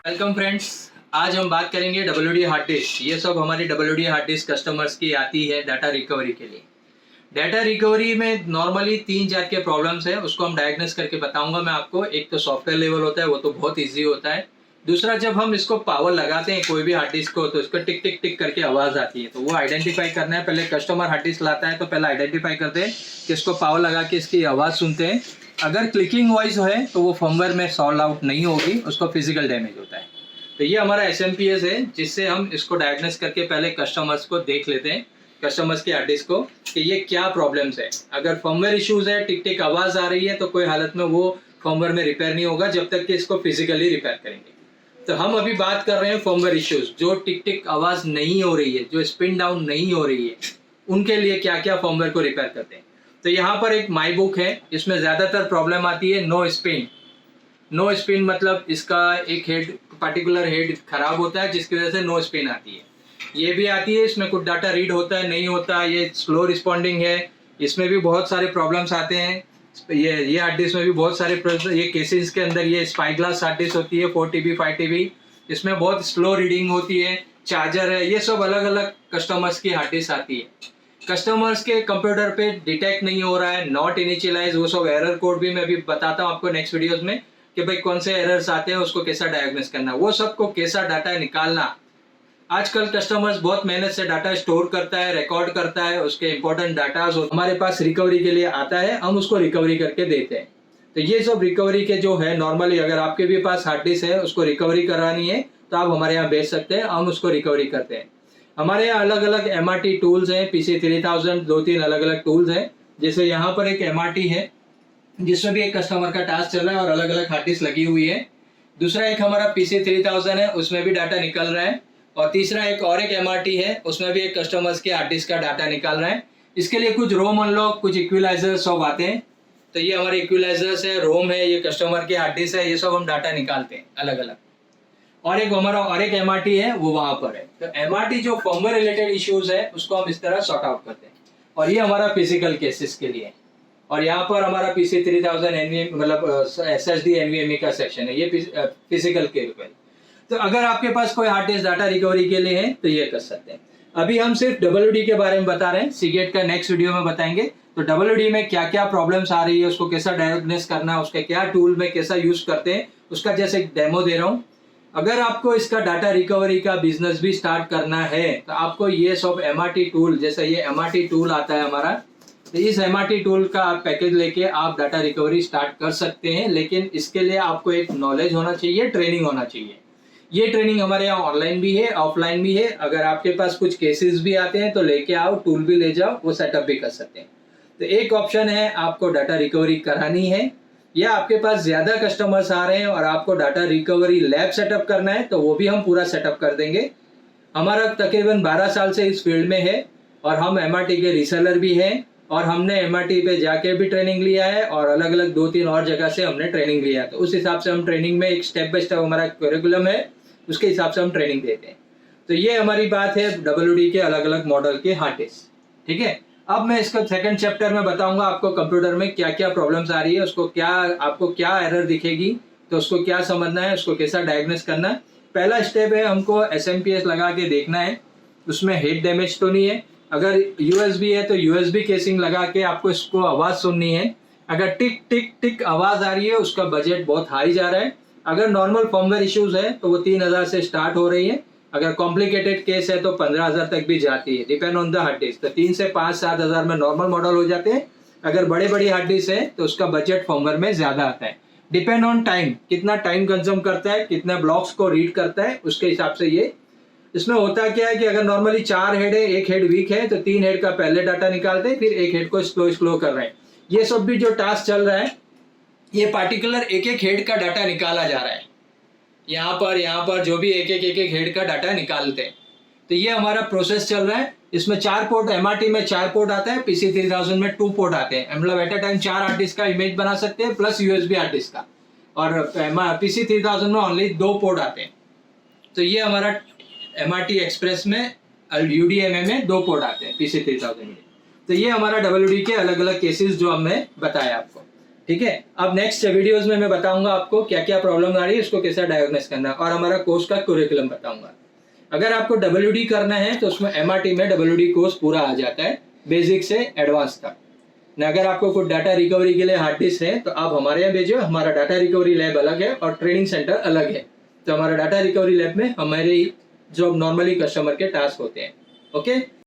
Welcome friends. आज हम बात करेंगे WD हार्ड डिस्क। ये सब हमारी WD हार्ड डिस्क कस्टमर्स की आती है डाटा रिकवरी के लिए। डाटा रिकवरी में नॉर्मली 3-4 के प्रॉब्लम्स है, उसको हम डायग्नोस करके बताऊंगा मैं आपको। एक तो सॉफ्टवेयर लेवल होता है, वो तो बहुत इजी होता है। दूसरा, जब हम इसको पावर लगाते हैं कोई भी हार्ड डिस्क को, तो इसको टिक टिक टिक करके आवाज आती है, तो वो आइडेंटिफाई करना है। पहले कस्टमर हार्ड डिस्क लाता है तो पहले आइडेंटिफाई करते हैं कि इसको पावर लगा के इसकी आवाज सुनते हैं। अगर क्लिकिंग वॉइस है तो वो फर्मवेयर में सॉल्व आउट नहीं होगी, उसको फिजिकल डैमेज होता है। तो ये हमारा SMPS है, जिससे हम इसको डायग्नोस करके पहले कस्टमर्स को देख लेते हैं, कस्टमर्स की हार्ड डिस्क को, कि ये क्या प्रॉब्लम्स है। अगर फर्मवेयर इश्यूज है, टिक टिक आवाज आ रही है, तो कोई हालत में वो फर्मवेयर में रिपेयर नहीं होगा जब तक कि इसको फिजिकली रिपेयर करेंगे। तो हम अभी बात कर रहे हैं फर्मवेयर इश्यूज, जो टिक टिक आवाज नहीं हो रही है, जो स्पिन डाउन नहीं हो रही है, उनके लिए क्या क्या फर्मवेयर को रिपेयर करते हैं। तो यहाँ पर एक माई बुक है, इसमें ज्यादातर प्रॉब्लम आती है नो स्पिन। नो स्पिन मतलब इसका एक हेड, पर्टिकुलर हेड खराब होता है, जिसकी वजह से नो स्पिन आती है। ये भी आती है, इसमें कुछ डाटा रीड होता है, नहीं होता, ये स्लो रिस्पॉन्डिंग है, इसमें भी बहुत सारे प्रॉब्लम्स आते हैं। ये हार्ड डिस्क में भी बहुत सारे ये केसेस के अंदर ये स्पाई ग्लास हार्ड डिस्क होती है 4 TB 5 TB, इसमें बहुत स्लो रीडिंग होती है, चार्जर है, ये सब अलग अलग कस्टमर्स की हार्ड डिस्क आती है। कस्टमर्स के कंप्यूटर पे डिटेक्ट नहीं हो रहा है, नॉट इनिशियलाइज, वो सब एरर कोड भी मैं भी बताता हूँ आपको नेक्स्ट वीडियोस में, कि भाई कौन से एरर्स आते हैं, उसको कैसा डायग्नोस करना, वो सबको कैसा डाटा निकालना। आजकल कस्टमर्स बहुत मेहनत से डाटा स्टोर करता है, रिकॉर्ड करता है, उसके इंपॉर्टेंट डाटा हमारे पास रिकवरी के लिए आता है, हम उसको रिकवरी करके देते हैं। तो ये सब रिकवरी के जो है, नॉर्मली अगर आपके भी पास हार्ड डिस्क है, उसको रिकवरी करानी है तो आप हमारे यहाँ भेज सकते हैं, हम उसको रिकवरी करते हैं। हमारे यहाँ अलग अलग MRT टूल्स हैं, PC3000 2-3 अलग अलग टूल्स हैं। जैसे यहाँ पर एक MRT है, जिसमें भी एक कस्टमर का टास्क चल रहा है और अलग अलग हार्ड डिस्क लगी हुई है। दूसरा एक हमारा PC3000 है, उसमें भी डाटा निकल रहा है। और तीसरा एक MRT है, उसमें भी एक कस्टमर्स के हार्ड डिस्क का डाटा निकाल रहा है। इसके लिए कुछ रोम अनलॉक, कुछ इक्विलाइजर्स सब आते हैं। तो ये हमारे इक्विलाइजर्स है, रोम है, ये कस्टमर के हार्ड डिस्क है, ये सब हम डाटा निकालते हैं अलग अलग। और एक हमारा MRT है, वो वहां पर है। तो MRT जो फर्मवेयर रिलेटेड इश्यूज है, उसको हम इस तरह सॉर्ट आउट करते हैं। और ये हमारा फिजिकल केसेस के लिए। और यहाँ पर हमारा PC3000 NVMe मतलब SSD NVMe का सेक्शन है, ये फिजिकल के लिए। तो अगर आपके पास कोई हार्ड डिस्क डाटा रिकवरी के लिए है तो ये कर सकते हैं। अभी हम सिर्फ WD के बारे में बता रहे हैं, सीगेट का नेक्स्ट वीडियो में बताएंगे। तो WD में क्या क्या प्रॉब्लम्स आ रही है, उसको कैसा डायग्नोस करना है, उसके क्या टूल में कैसा यूज करते हैं, उसका जैसे डेमो दे रहा हूँ। अगर आपको इसका डाटा रिकवरी का बिजनेस भी स्टार्ट करना है, तो आपको ये सब MRT टूल, जैसे ये MRT टूल आता है हमारा, तो इस MRT टूल का आप पैकेज लेके आप डाटा रिकवरी स्टार्ट कर सकते हैं। लेकिन इसके लिए आपको एक नॉलेज होना चाहिए, ट्रेनिंग होना चाहिए। ये ट्रेनिंग हमारे यहाँ ऑनलाइन भी है, ऑफलाइन भी है। अगर आपके पास कुछ केसेस भी आते हैं तो लेके आओ, टूल भी ले जाओ, वो सेटअप भी कर सकते हैं। तो एक ऑप्शन है, आपको डाटा रिकवरी करानी है, या आपके पास ज्यादा कस्टमर्स आ रहे हैं और आपको डाटा रिकवरी लैब सेटअप करना है, तो वो भी हम पूरा सेटअप कर देंगे। हमारा तकरीबन 12 साल से इस फील्ड में है, और हम MRT के रीसेलर भी हैं, और हमने MRT पे जाके भी ट्रेनिंग लिया है, और अलग अलग 2-3 और जगह से हमने ट्रेनिंग लिया। तो उस हिसाब से हम ट्रेनिंग में एक स्टेप बाय स्टेप हमारा करिकुलम है, उसके हिसाब से हम ट्रेनिंग देते हैं। तो ये हमारी बात है WD के अलग अलग मॉडल के हार्ड डिस्क। ठीक है, अब मैं इसका सेकंड चैप्टर में बताऊंगा आपको कंप्यूटर में क्या क्या प्रॉब्लम्स आ रही है, उसको क्या, आपको क्या एरर दिखेगी, तो उसको क्या समझना है, उसको कैसा डायग्नोस करना है। पहला स्टेप है, हमको SMPS लगा के देखना है उसमें हेड डैमेज तो नहीं है। अगर USB है तो USB केसिंग लगा के आपको इसको आवाज सुननी है। अगर टिक टिक टिक आवाज आ रही है, उसका बजट बहुत हाई जा रहा है। अगर नॉर्मल फर्मवेयर इश्यूज है तो वो 3000 से स्टार्ट हो रही है। अगर कॉम्प्लिकेटेड केस है तो 15,000 तक भी जाती है, depend on the hard disk. तो 3 से 5-7 हजार में नॉर्मल मॉडल हो जाते हैं। अगर बड़े बड़ी हार्ड डिस्क है तो उसका बजट फर्मवेयर में ज्यादा आता है। डिपेंड ऑन टाइम, कितना टाइम कंज्यूम करता है, कितना ब्लॉक्स को रीड करता है, उसके हिसाब से ये। इसमें होता क्या है कि अगर नॉर्मली 4 हेड है, एक हेड वीक है, तो 3 हेड का पहले डाटा निकालते हैं, फिर एक हेड को स्लो कर रहे हैं। ये सब भी जो टास्क चल रहा है, ये पार्टिकुलर एक एक हेड का डाटा निकाला जा रहा है। यहाँ पर जो भी एक एक हेड का डाटा निकालते हैं। तो ये हमारा प्रोसेस चल रहा है। इसमें 4 पोर्ट, MRT में 4 पोर्ट आता है, PC3000 में 2 पोर्ट आते हैं। मतलब at a time 4 hard disk का इमेज बना सकते हैं, प्लस USB हार्ड डिस्क का। और PC3000 में ओनली 2 पोर्ट आते हैं। तो ये हमारा MRT एक्सप्रेस में, UDMA में 2 पोर्ट आते हैं PC3000 में। तो ये हमारा WD के अलग अलग केसेस जो हमने बताया आपको। ठीक है। अब नेक्स्ट वीडियोस में मैं बताऊंगा आपको क्या क्या प्रॉब्लम आ रही है, उसको कैसा डायग्नोस करना, और हमारा कोर्स का कुरिकुलम बताऊंगा। अगर आपको WD करना है तो उसमें MRT में WD कोर्स पूरा आ जाता है, बेसिक से एडवांस तक। न अगर आपको कुछ डाटा रिकवरी के लिए हार्ड डिस्क है तो आप हमारे यहाँ भेजो, हमारा डाटा रिकवरी लैब अलग है और ट्रेनिंग सेंटर अलग है। तो हमारा डाटा रिकवरी लैब में हमारे जो नॉर्मली कस्टमर के टास्क होते हैं। ओके।